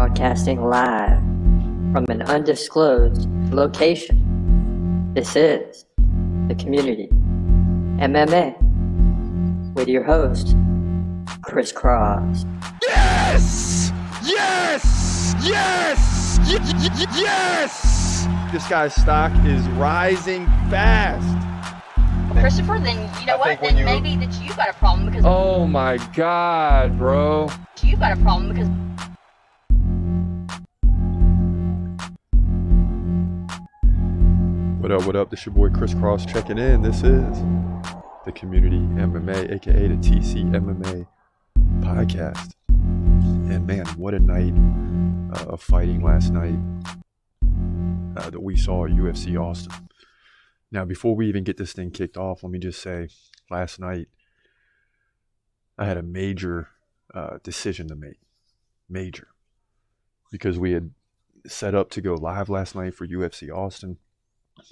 broadcasting live from an undisclosed location. This is the Community MMA with your host, Chris Cross. Yes! Yes! Yes! Yes! This guy's stock is rising fast. Christopher, then you know what? Then maybe that you got a problem because Oh my God, bro. you got a problem because What up, what up? This your boy Chris Cross checking in. This is the Community MMA, aka the TCMMA podcast. And man, what a night of fighting last night that we saw at UFC Austin. Now, before we even get this thing kicked off, let me just say, last night, I had a major decision to make. Major. Because we had set up to go live last night for UFC Austin.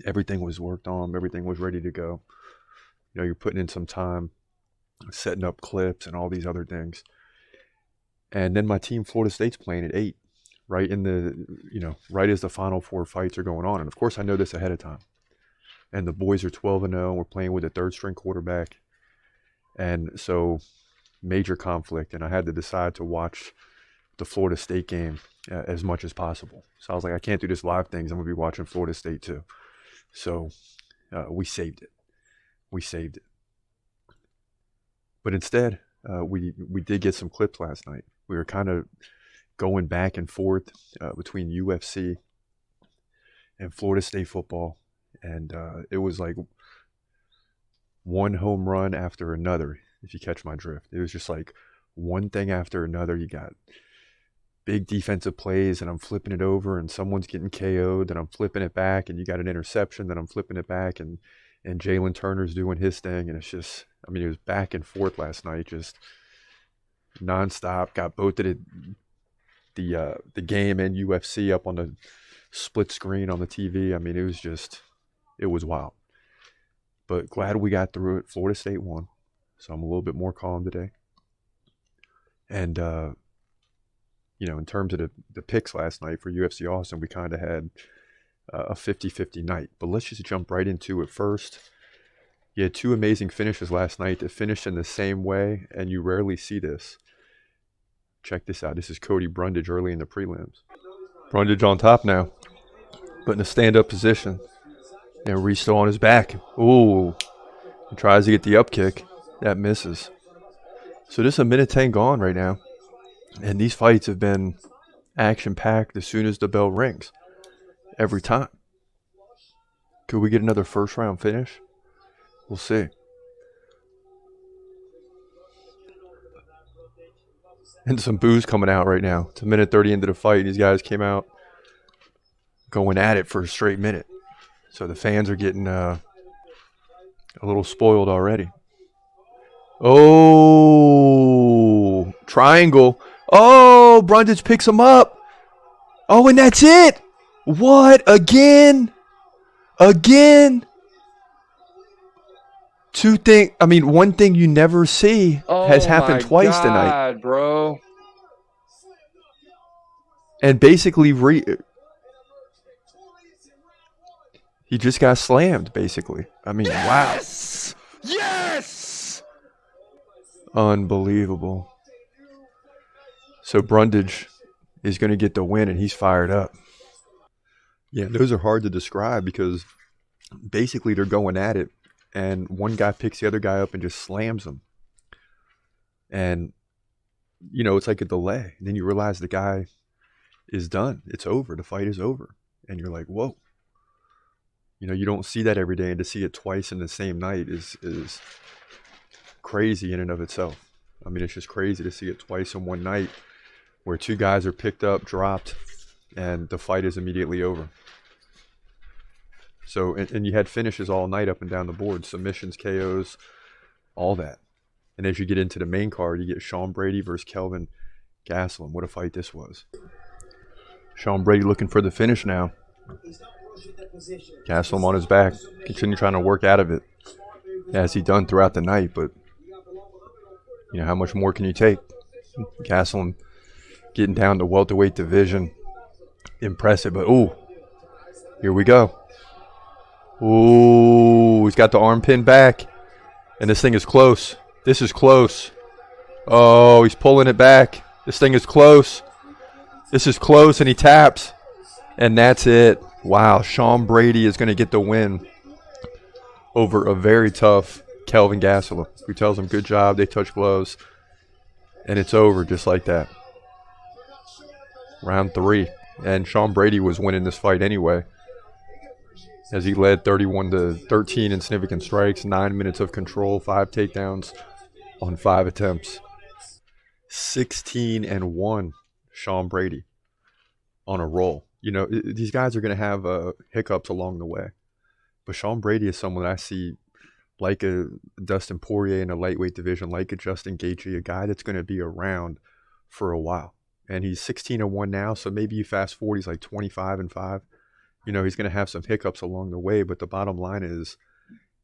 Everything was worked on. Everything was ready to go. You know, you're putting in some time, setting up clips and all these other things. And then my team, Florida State's playing at 8, right in the, right as the final 4 fights are going on. And of course, I know this ahead of time. And the boys are 12-0. We're playing with a third-string quarterback. And so, major conflict. And I had to decide to watch the Florida State game as much as possible. So I was like, I can't do this live things. I'm going to be watching Florida State too. So we saved it. We saved it. But instead, we did get some clips last night. We were kind of going back and forth between UFC and Florida State football. And it was like one home run after another, if you catch my drift. It was just like one thing after another. You got big defensive plays, and I'm flipping it over, and someone's getting KO'd, and I'm flipping it back, and you got an interception, then I'm flipping it back, and Jalin Turner's doing his thing. And it's just, it was back and forth last night, just nonstop. Got both of the game and UFC up on the split screen on the TV. It was wild. But glad we got through it. Florida State won. So I'm a little bit more calm today. And, in terms of the picks last night for UFC Austin, we kind of had a 50-50 night. But let's just jump right into it first. You had 2 amazing finishes last night that finished in the same way, and you rarely see this. Check this out. This is Cody Brundage early in the prelims. Brundage on top now, but in a stand-up position. And Reese still on his back. Ooh. He tries to get the up kick. That misses. So this is 1:10 gone right now. And these fights have been action-packed as soon as the bell rings. Every time. Could we get another first-round finish? We'll see. And some boos coming out right now. It's 1:30 into the fight. These guys came out going at it for a straight minute. So the fans are getting a little spoiled already. Oh, triangle. Oh, Brundage picks him up. Oh, and that's it. What? Again? Again? One thing you never see has happened twice tonight. Bro. And basically, he just got slammed, basically. Yes! Wow. Yes! Unbelievable. So Brundage is going to get the win, and he's fired up. Yeah, those are hard to describe because basically they're going at it, and one guy picks the other guy up and just slams him. And, it's like a delay. And then you realize the guy is done. It's over. The fight is over. And you're like, whoa. You don't see that every day, and to see it twice in the same night is crazy in and of itself. It's just crazy to see it twice in one night where 2 guys are picked up, dropped, and the fight is immediately over. So, and you had finishes all night up and down the board, submissions, KOs, all that. And as you get into the main card, you get Sean Brady versus Kelvin Gastelum. What a fight this was. Sean Brady looking for the finish now. Gastelum on his back, continue trying to work out of it, as he done throughout the night. But how much more can you take? Gastelum getting down to welterweight division. Impressive. But, ooh, here we go. Ooh, he's got the arm pinned back. And this thing is close. This is close. Oh, he's pulling it back. This thing is close. This is close, and he taps. And that's it. Wow, Sean Brady is going to get the win over a very tough Kelvin Gastelum, who tells him, good job, they touch gloves. And it's over just like that. Round 3. And Sean Brady was winning this fight anyway, as he led 31-13 in significant strikes, 9 minutes of control, 5 takedowns on 5 attempts. 16-1, Sean Brady on a roll. You know, these guys are going to have hiccups along the way. But Sean Brady is someone that I see like a Dustin Poirier in a lightweight division, like a Justin Gaethje, a guy that's going to be around for a while. And he's 16-1 now, so maybe you fast forward, he's like 25-5. You know, he's going to have some hiccups along the way, but the bottom line is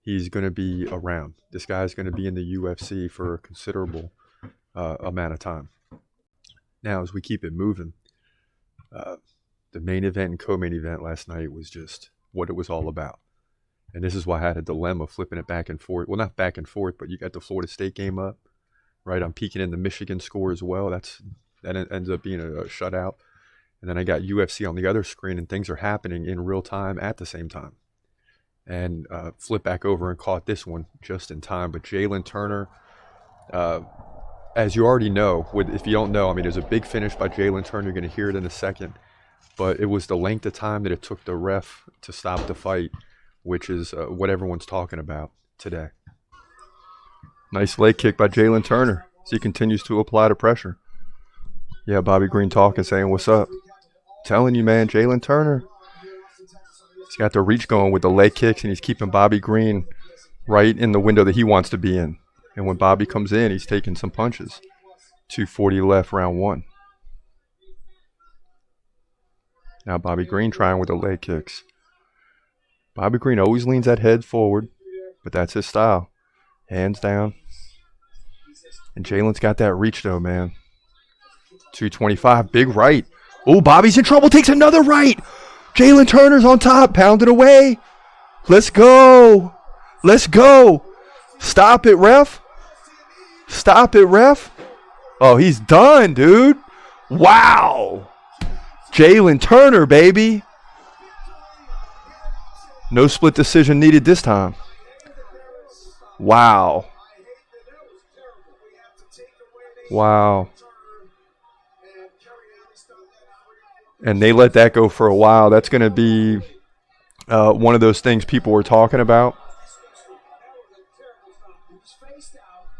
he's going to be around. This guy's going to be in the UFC for a considerable amount of time. Now, as we keep it moving, the main event and co-main event last night was just what it was all about. And this is why I had a dilemma flipping it back and forth. Well, not back and forth, but you got the Florida State game up, right? I'm peeking in the Michigan score as well. That ends up being a shutout. And then I got UFC on the other screen, and things are happening in real time at the same time. And flip back over and caught this one just in time. But Jalin Turner, as you already know, if you don't know, I mean, there's a big finish by Jalin Turner. You're going to hear it in a second. But it was the length of time that it took the ref to stop the fight, which is what everyone's talking about today. Nice leg kick by Jalin Turner as he continues to apply the pressure. Yeah, Bobby Green talking, saying, what's up? Telling you, man, Jalin Turner, he's got the reach going with the leg kicks, and he's keeping Bobby Green right in the window that he wants to be in. And when Bobby comes in, he's taking some punches. 2:40 left, round 1. Now Bobby Green trying with the leg kicks. Bobby Green always leans that head forward, but that's his style. Hands down. And Jalen's got that reach, though, man. 225, big right. Oh, Bobby's in trouble, takes another right. Jalin Turner's on top, pounded away. Let's go. Let's go. Stop it, ref. Stop it, ref. Oh, he's done, dude. Wow. Jalin Turner, baby. No split decision needed this time. Wow. Wow. And they let that go for a while. That's going to be one of those things people were talking about.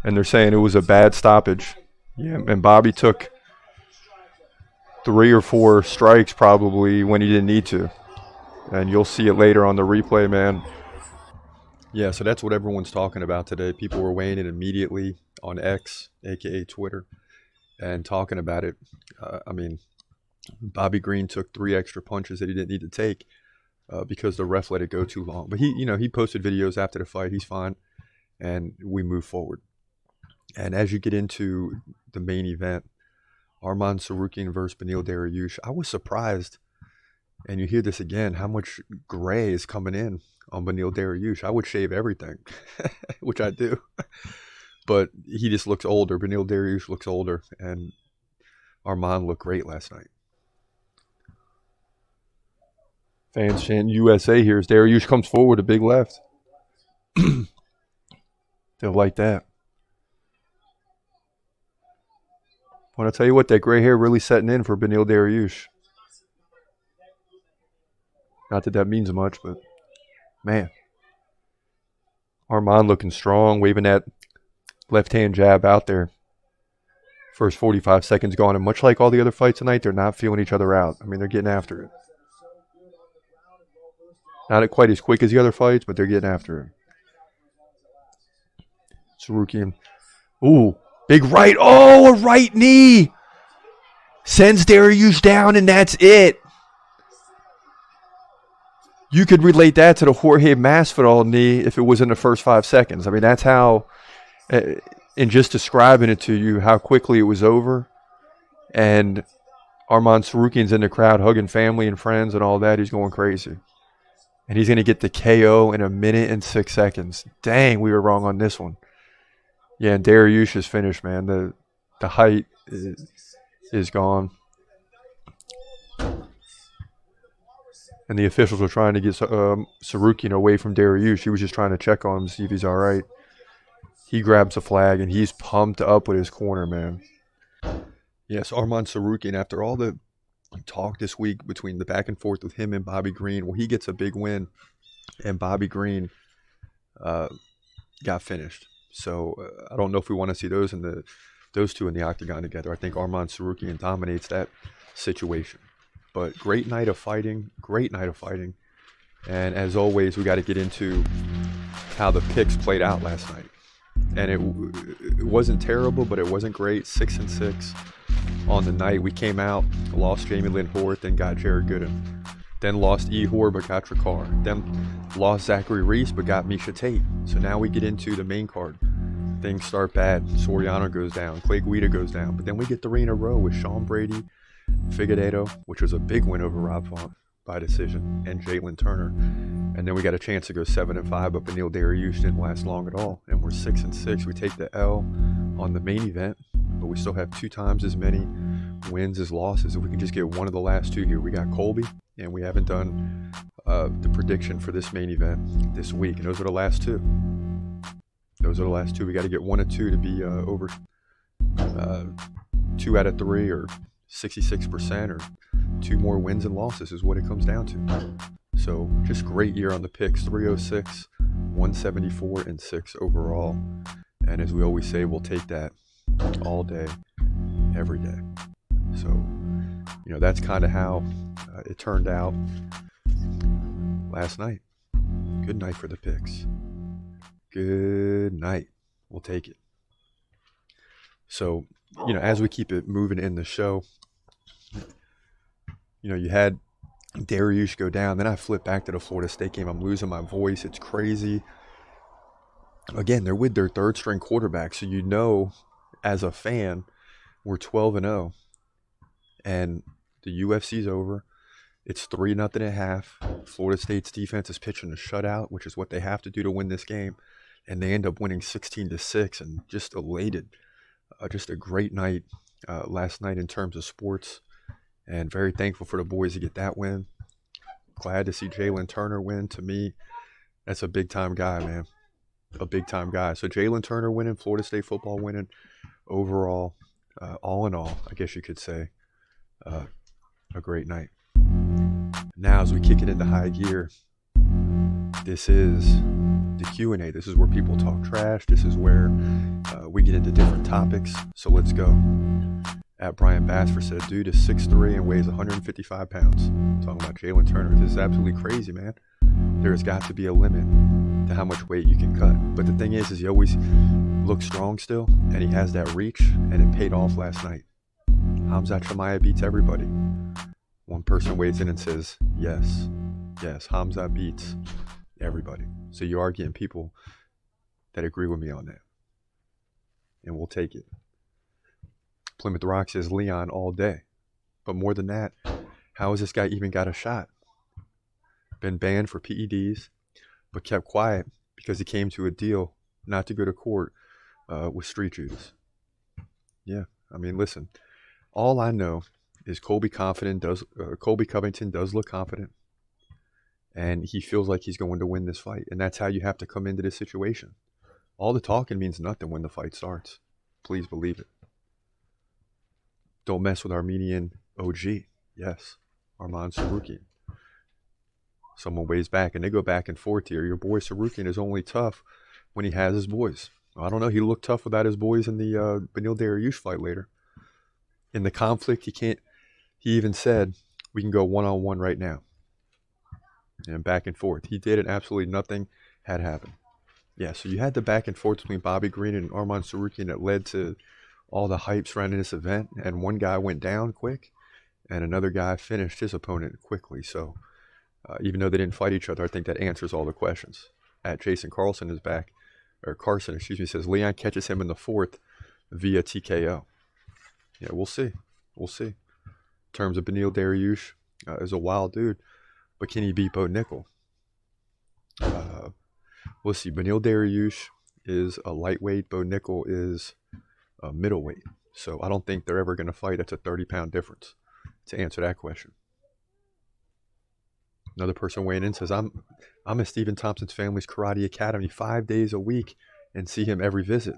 And they're saying it was a bad stoppage. Yeah, and Bobby took 3 or 4 strikes probably when he didn't need to. And you'll see it later on the replay, man. Yeah, so that's what everyone's talking about today. People were weighing in immediately on X, a.k.a. Twitter, and talking about it. I mean, Bobby Green took 3 extra punches that he didn't need to take because the ref let it go too long. But he posted videos after the fight. He's fine, and we move forward. And as you get into the main event, Arman Tsarukyan versus Beneil Dariush, I was surprised, and you hear this again, how much gray is coming in on Beneil Dariush. I would shave everything, which I do. But he just looks older. Beneil Dariush looks older, and Arman looked great last night. Fans chant USA here as Dariush comes forward, a big left. They'll like that. I want to tell you what, that gray hair really setting in for Beneil Dariush. Not that that means much, but man. Arman looking strong, waving that left-hand jab out there. First 45 seconds gone, and much like all the other fights tonight, they're not feeling each other out. I mean, they're getting after it. Not quite as quick as the other fights, but they're getting after it. Tsarukyan. Ooh, big right. Oh, a right knee. Sends Dariush down, and that's it. You could relate that to the Jorge Masvidal knee if it was in the first 5 seconds. I mean, that's how, in just describing it to you, how quickly it was over. And Arman Tsarukyan's in the crowd hugging family and friends and all that. He's going crazy. And he's going to get the KO in 1 minute and 6 seconds. Dang, we were wrong on this one. Yeah, and Dariush is finished, man. The height is gone. And the officials are trying to get Tsarukyan away from Dariush. He was just trying to check on him to see if he's all right. He grabs the flag, and he's pumped up with his corner, man. Yes, Arman Tsarukyan, after all the talk this week between the back and forth with him and Bobby Green, well, he gets a big win, and Bobby Green got finished. So I don't know if we want to see those two in the octagon together. I think Arman Tsarukyan dominates that situation. But great night of fighting. And as always, we got to get into how the picks played out last night. And it wasn't terrible, but it wasn't great. 6-6 on the night. We came out, lost Jamie Lynn Hort, then got Jared Gooden. Then lost Ehor, but got Trakar. Then lost Zachary Reese, but got Misha Tate. So now we get into the main card. Things start bad. Soriano goes down. Clay Guida goes down. But then we get 3 in a row with Sean Brady, Figueiredo, which was a big win over Rob Font by decision, and Jalin Turner. And then we got a chance to go 7-5, but Beneil Dariush didn't last long at all. And we're 6-6. We take the L on the main event, but we still have 2 times as many wins as losses. If we can just get one of the last 2 here. We got Colby, and we haven't done the prediction for this main event this week. And those are the last 2. We got to get 1 of 2 to be over 2 out of 3 or 66%, or 2 more wins and losses is what it comes down to. So just great year on the picks. 306, 174, and 6 overall. And as we always say, we'll take that all day, every day. So, that's kind of how it turned out last night. Good night for the picks. Good night. We'll take it. So, as we keep it moving in the show, you had Dariush go down. Then I flip back to the Florida State game. I'm losing my voice. It's crazy. Again, they're with their third string quarterback. So, as a fan, we're 12-0. And the UFC's over. It's 3-0 at half. Florida State's defense is pitching a shutout, which is what they have to do to win this game. And they end up winning 16-6 and just elated. Just a great night last night in terms of sports. And very thankful for the boys to get that win. Glad to see Jalin Turner win. To me, that's a big-time guy, man. A big-time guy. So Jalin Turner winning, Florida State football winning. Overall, all in all, I guess you could say, a great night. Now, as we kick it into high gear, this is the Q&A. This is where people talk trash. This is where we get into different topics. So let's go. At Brian Bassford said, dude is 6'3" and weighs 155 pounds. Talking about Jalin Turner. This is absolutely crazy, man. There's got to be a limit to how much weight you can cut. But the thing is he always looks strong still, and he has that reach, and it paid off last night. Khamzat Chimaev beats everybody. One person weighs in and says, yes, Khamzat beats everybody. So you are getting people that agree with me on that. And we'll take it. Plymouth Rock says Leon all day. But more than that, how has this guy even got a shot? Been banned for PEDs, but kept quiet because he came to a deal not to go to court with Street Judas. Yeah, I mean, listen, all I know is Colby Covington does look confident, and he feels like he's going to win this fight, and that's how you have to come into this situation. All the talking means nothing when the fight starts. Please believe it. Don't mess with Armenian OG. Yes, Arman Tsarukyan. Someone weighs back, and they go back and forth here. Your boy Tsarukyan is only tough when he has his boys. I don't know. He looked tough without his boys in the Beneil Dariush fight later. In the conflict, he even said, we can go one-on-one right now. And back and forth. He did, and absolutely nothing had happened. Yeah, so you had the back and forth between Bobby Green and Arman Tsarukyan that led to all the hype surrounding this event, and one guy went down quick, and another guy finished his opponent quickly. So even though they didn't fight each other, I think that answers all the questions. At Jason Carson is back, or Carson, says Leon catches him in the 4th via TKO. Yeah, we'll see. terms of Beneil Dariush, is a wild dude, but can he beat Bo Nickel? We'll see. Beneil Dariush is a lightweight. Bo Nickel is a middleweight. So I don't think they're ever going to fight. That's a 30-pound difference to answer that question. Another person weighing in says, I'm in Stephen Thompson's family's karate academy 5 days a week and see him every visit.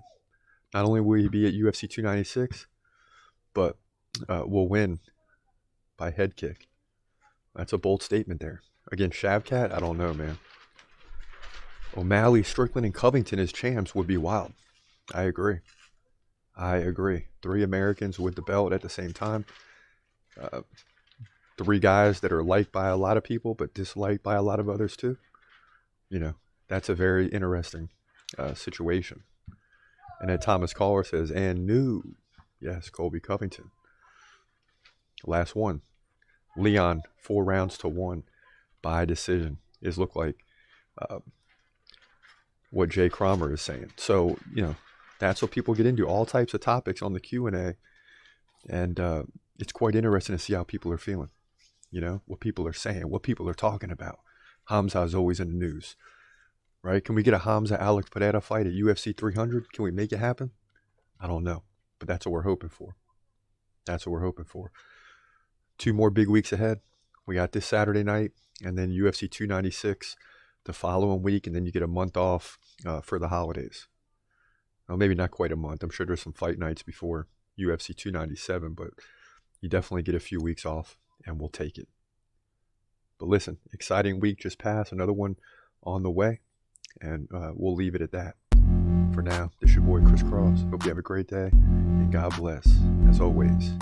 Not only will he be at UFC 296, but will win by head kick. That's a bold statement there. Against Shavkat, I don't know, man. O'Malley, Strickland, and Covington as champs would be wild. I agree. 3 Americans with the belt at the same time. 3 guys that are liked by a lot of people, but disliked by a lot of others too. You know, that's a very interesting situation. And then Thomas Caller says, and new. Yes, Colby Covington. Last one. Leon, 4 rounds to 1 by decision. Is look like what Jay Cromer is saying. So, you know, that's what people get into. All types of topics on the Q&A. And it's quite interesting to see how people are feeling. You know, what people are saying, what people are talking about. Hamza is always in the news. Right? Can we get a Hamza-Alex Pereira fight at UFC 300? Can we make it happen? I don't know. But that's what we're hoping for. 2 more big weeks ahead. We got this Saturday night, and then UFC 296 the following week, and then you get a month off for the holidays. Well, maybe not quite a month. I'm sure there's some fight nights before UFC 297, but you definitely get a few weeks off, and we'll take it. But listen, exciting week just passed. Another one on the way, and we'll leave it at that. For now, this is your boy Chris Cross. Hope you have a great day, and God bless, as always.